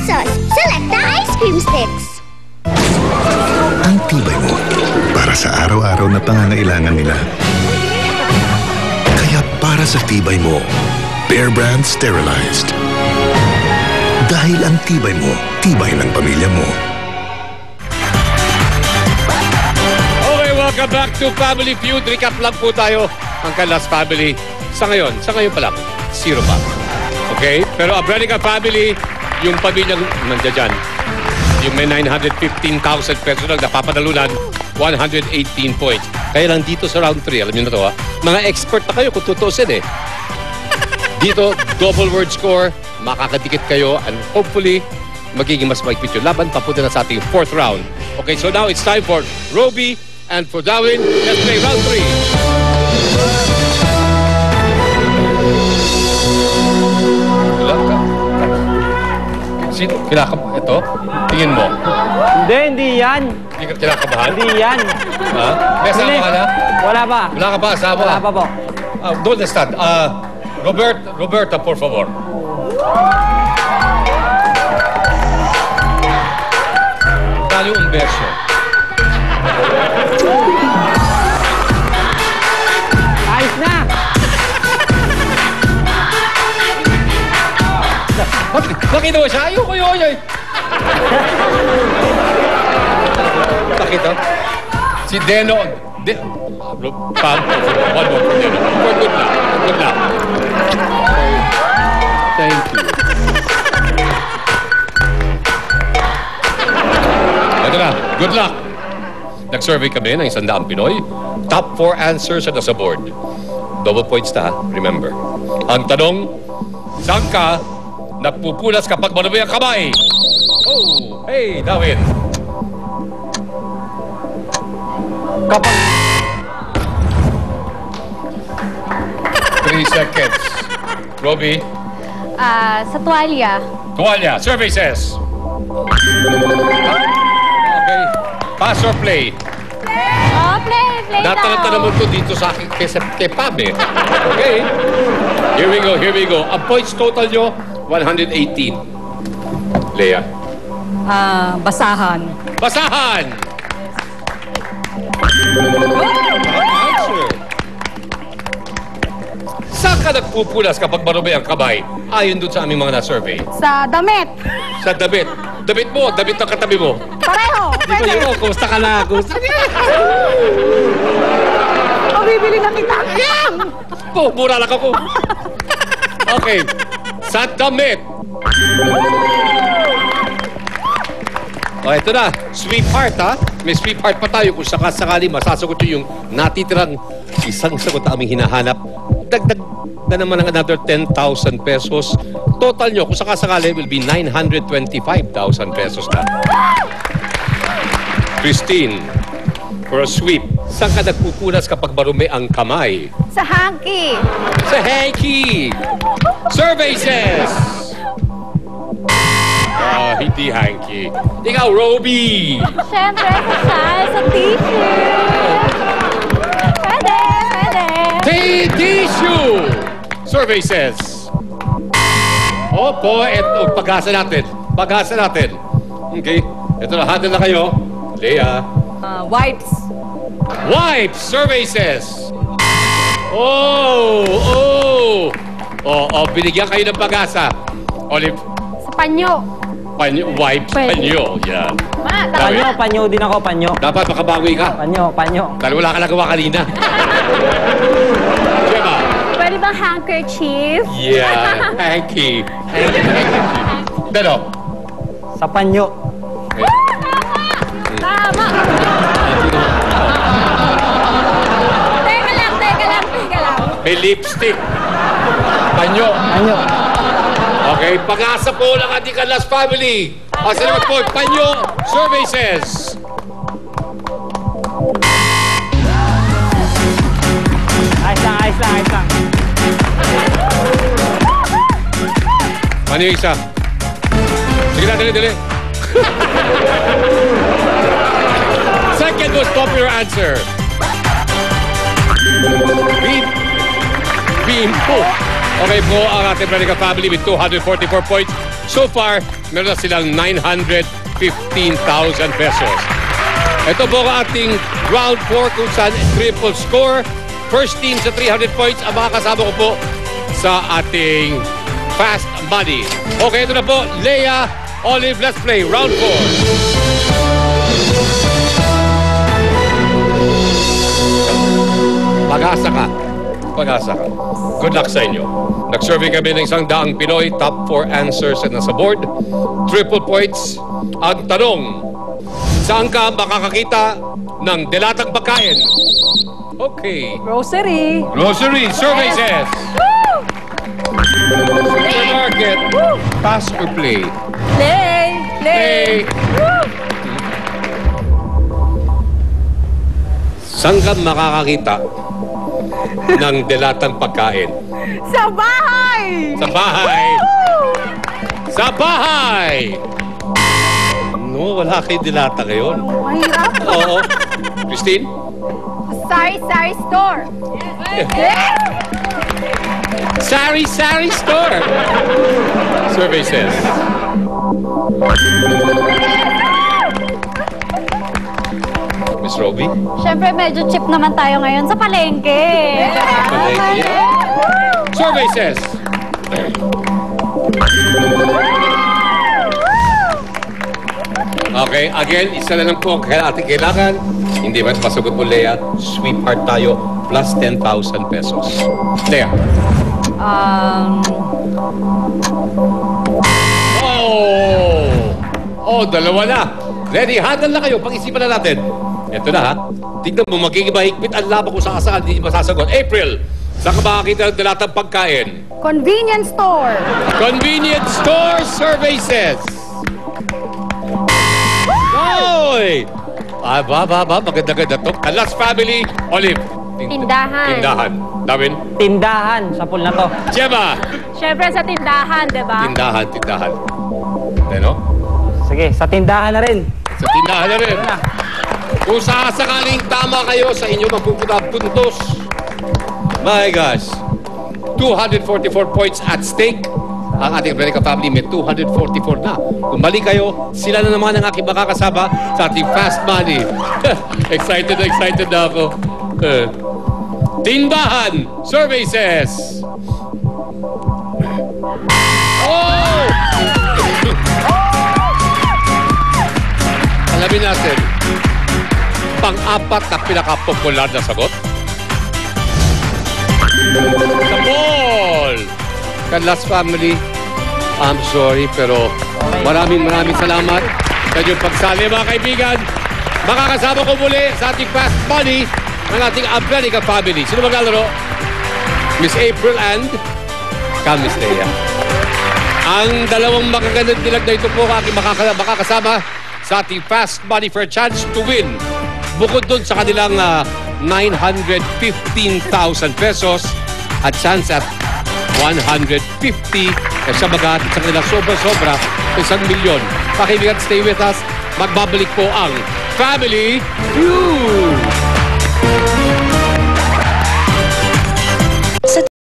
pesos. Selecta Ice Cream Sticks. Ang tibay mo para sa araw-araw na pangangailangan nila. Kaya para sa tibay mo, Bear Brand Sterilized. Dahil ang tibay mo, tibay ng pamilya mo. Okay, welcome back to Family Feud. Recap lang po tayo ang Canlas family. Sa ngayon pa lang, 0 pa. Okay? Pero Abrenica family, yung pamilyang nandiyan dyan, yung may 915,000 pesos lang napapadalunan, 118 points. Kaya lang dito sa round 3, alam niyo na to ha, mga expert na kayo kung tutusin eh. Dito, double word score, makakadikit kayo, and hopefully, magiging mas maigpit yung laban. Papunta na sa ating 4th round. Okay, so now it's time for Roby and for Darwin. Let's play round 3. Sino? Kinakabahan? Ito? Tingin mo. Hindi yan. Hindi ka kinakabahan? Hindi yan. Ha? May asama ka na? Wala pa. Wala ka pa? Asama? Wala pa po. Don't understand. Roberta, por favor. Dali un verso. Ayos na. Nakita mo siya? Ayoko yun. Nakita? Si Deno. Pam. One more for Deno. Good luck. Good luck. Thank you. Ito na. Good luck. Nag-survey kami ng 100 Pinoy. Top 4 answers na sa board. Double points na, remember. Ang tanong, saan ka nagpupulas kapag marumi ang kamay? Oh, hey, Darwin. Kapag... 3 seconds. Roby? Sa tuwalya. Tuwalya. Survey says. Okay. Pass or play? Oh, play Natalanta daw. naman to dito sa akin kay Pam eh. Okay. Here we go. Ang points total nyo, 118. Lea. Basahan. Basahan! Answer. Saan ka nagpupulas kapag marumi ang kamay? Ayon dun sa aming mga na-survey. Sa damit. Sa damit. Damit mo, damit ng katabi mo. Pareho. Di ko yun, kumusta ka na? Kumusta ka na? Bibili na kita. Oh, mura lang ako. Okay. Sa damit. O, ito na. Sweetheart, ha? May sweetheart pa tayo kung sakasakali masasagot nyo yung natitirang isang sagot na aming hinahanap. Dagdag na naman ng another 10,000 pesos. Total nyo, kung sakasakali, will be 925,000 pesos na. Christine, for a sweep, saan ka nagpupunas kapag marumi ang kamay? Sa hanky. Sa hanky! Survey says! Hindi hanky. Ikaw, Roby! Siyempre, sa tissue. Pwede. Tissue! Survey says. Opo, eto, pag-asa natin. Okay, ito na, handle na kayo. Lea. Wipes. Wipes! Survey says. Binigyan kayo ng pag-asa. Olive. Sa panyo. Wipes, Pwede. panyo. Yan. Panyo din ako, panyo. Dapat makabawi ka. Panyo. Dahil wala ka nagawa kanina. Diba? Pwede bang handkerchief? Yeah, hanky. Pero, Sa panyo. Tama. Teka lang. may lipstick. Panyo. Okay, pag-asa po ng ating Canlas family. Ang salamat po, Panyo Survey says. Ayos lang. Ano yung isa? Sige na, dali. Second most popular answer. Bimbo. Okay po, ang ating Abrenica family with 244 points. So far, meron na silang 915,000 pesos. Ito po ang ating round 4 kung saan triple score. First team sa 300 points ang mga kasama ko po sa ating Fast Money. Okay, ito na po. Leia, Olive, let's play round 4. Pag-asa ka. Pag-asa ka. Good luck sa inyo. Nag-survey kami ng 100 Pinoy. Top 4 answers na nasa board. Triple points. Ang tanong, saan ka makakakita ng delatang pagkain? Okay. Grocery. Grocery. Survey says. Supermarket. Pass or play? Play. Play. Saan ka makakakita ng delatang pagkain? Sa bahay. Sa bahay. Sa bahay. No, wala kayo dilata ngayon. Mahirap. Oo. Christine? Sari-sari store. Sari-sari store. Survey says. Miss Roby? Siyempre, medyo cheap naman tayo ngayon sa palengke. Palengke. Survey says. Okay, again, isa na lang po ang ating kailangan. Hindi ba pasagot mo, Leia? Sweetheart tayo, plus 10,000 pesos. Leia. Oh, dalawa na. Ready, handle na kayo. Pag-isipan na natin. Ito na, ha? Tignan mo, magiging mahigpit ang laban kung saan hindi masasagot. April, saan ka makakita ng dalatang pagkain? Convenience store. Convenience store survey says. Oy! Maganda-ganda to. Alas family, Olive. Tindahan. Tindahan. Darwin? Tindahan sa pool na to. Gemma? Siyempre sa tindahan, di ba? Tindahan. Ano? Sige, sa tindahan na rin. Sa tindahan na rin. Kung sakaling tama kayo sa inyong mapupunta puntos. My gosh. 244 points at stake. Ang ating Veronica family may 244 na. Kung mali kayo, sila na naman ang aking makakasama sa ating Fast Money. Excited na ako. Tindahan! Survey says. Oh! Alamin natin. Pang-apat na pinaka-popular na sagot. Sa ball! Canlas family, I'm sorry pero maraming salamat sa inyong pagsali mga kaibigan. Makakasama ko muli sa ating Fast Money ng ating Veronica family. Sino maglalaro? Miss April and Miss Leia. Ang dalawang makagandang dilag na ito po aking makakasama sa ating Fast Money for a chance to win. Bukod dun sa kanilang 915,000 pesos at chance at 150 sa maghatid sa kanila sobra-sobra 1,000,000. Pakaibigan, stay with us. Magbabalik po ang Family Feud!